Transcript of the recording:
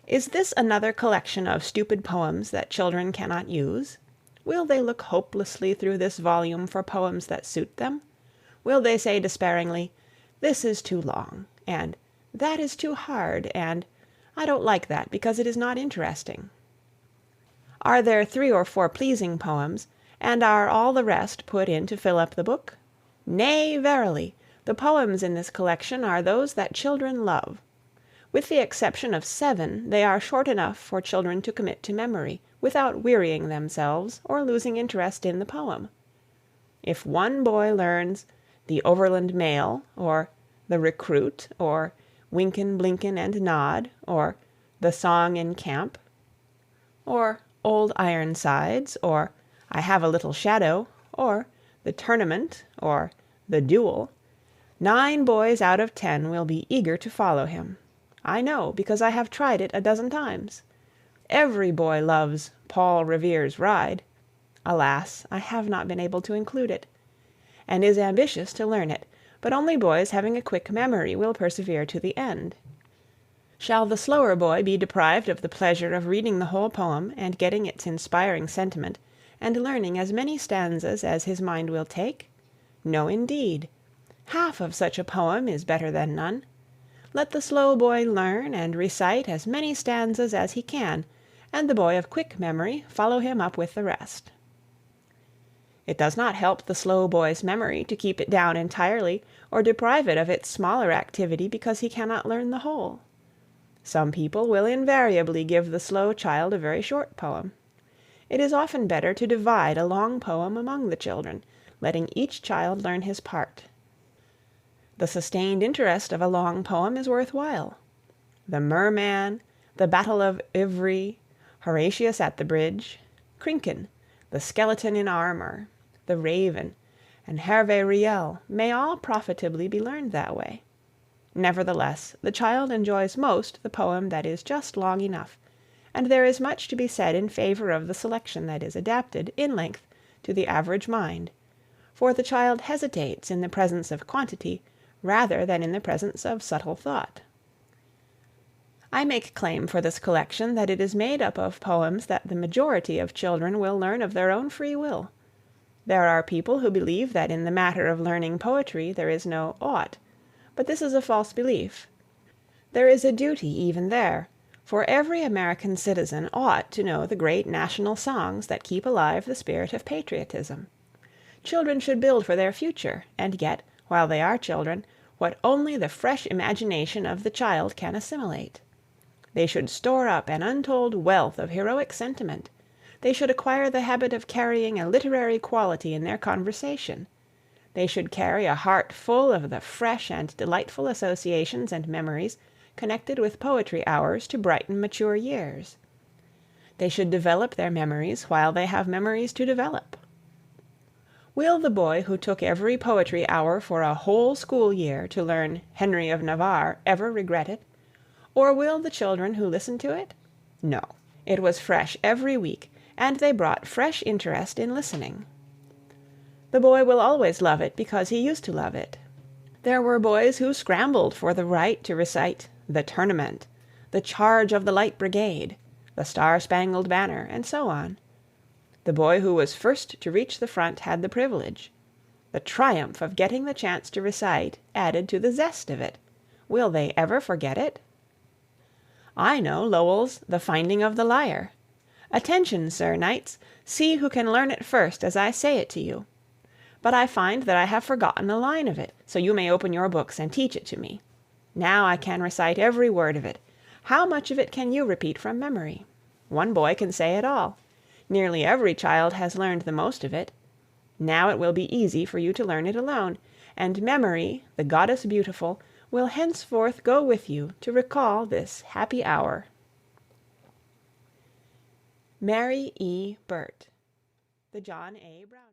Is this another collection of stupid poems that children cannot use? Will they look hopelessly through this volume for poems that suit them? Will they say despairingly, "This is too long," and "That is too hard," and "I don't like that because it is not interesting"? Are there 3 or 4 pleasing poems, and are all the rest put in to fill up the book? Nay, verily, the poems in this collection are those that children love. With the exception of 7, they are short enough for children to commit to memory, without wearying themselves or losing interest in the poem. If one boy learns "The Overland Mail," or "The Recruit," or "Wynken, Blynken, and Nod," or "The Song in Camp," or "Old Ironsides," or "I Have a Little Shadow," or "The Tournament," or "The Duel," 9 boys out of 10 will be eager to follow him. I know, because I have tried it a dozen times. Every boy loves "Paul Revere's Ride" (alas, I have not been able to include it), and is ambitious to learn it, but only boys having a quick memory will persevere to the end. Shall the slower boy be deprived of the pleasure of reading the whole poem and getting its inspiring sentiment, and learning as many stanzas as his mind will take? No, indeed. Half of such a poem is better than none. Let the slow boy learn and recite as many stanzas as he can, and the boy of quick memory follow him up with the rest. It does not help the slow boy's memory to keep it down entirely, or deprive it of its smaller activity because he cannot learn the whole. Some people will invariably give the slow child a very short poem. It is often better to divide a long poem among the children, letting each child learn his part. The sustained interest of a long poem is worth while. The Merman, the Battle of Ivry, Horatius at the Bridge, Krinken, the Skeleton in Armor, the Raven, and Hervé Riel may all profitably be learned that way. Nevertheless, the child enjoys most the poem that is just long enough, and there is much to be said in favor of the selection that is adapted, in length, to the average mind, for the child hesitates in the presence of quantity rather than in the presence of subtle thought. I make claim for this collection that it is made up of poems that the majority of children will learn of their own free will. There are people who believe that in the matter of learning poetry there is no ought, but this is a false belief. There is a duty even there, for every American citizen ought to know the great national songs that keep alive the spirit of patriotism. Children should build for their future, and get, while they are children, what only the fresh imagination of the child can assimilate. They should store up an untold wealth of heroic sentiment. They should acquire the habit of carrying a literary quality in their conversation. They should carry a heart full of the fresh and delightful associations and memories connected with poetry hours to brighten mature years. They should develop their memories while they have memories to develop. Will the boy who took every poetry hour for a whole school year to learn Henry of Navarre ever regret it? Or will the children who listened to it? No. It was fresh every week, and they brought fresh interest in listening. The boy will always love it because he used to love it. There were boys who scrambled for the right to recite "The Tournament," "The Charge of the Light Brigade," "The Star-Spangled Banner," and so on. The boy who was first to reach the front had the privilege. The triumph of getting the chance to recite added to the zest of it. Will they ever forget it? I know Lowell's "The Finding of the Lyre." Attention, Sir Knights! See who can learn it first as I say it to you. But I find that I have forgotten a line of it, so you may open your books and teach it to me. Now I can recite every word of it. How much of it can you repeat from memory? One boy can say it all. Nearly every child has learned the most of it. Now it will be easy for you to learn it alone, and Memory, the goddess beautiful, will henceforth go with you to recall this happy hour. Mary E. Burt. The John A. Browning.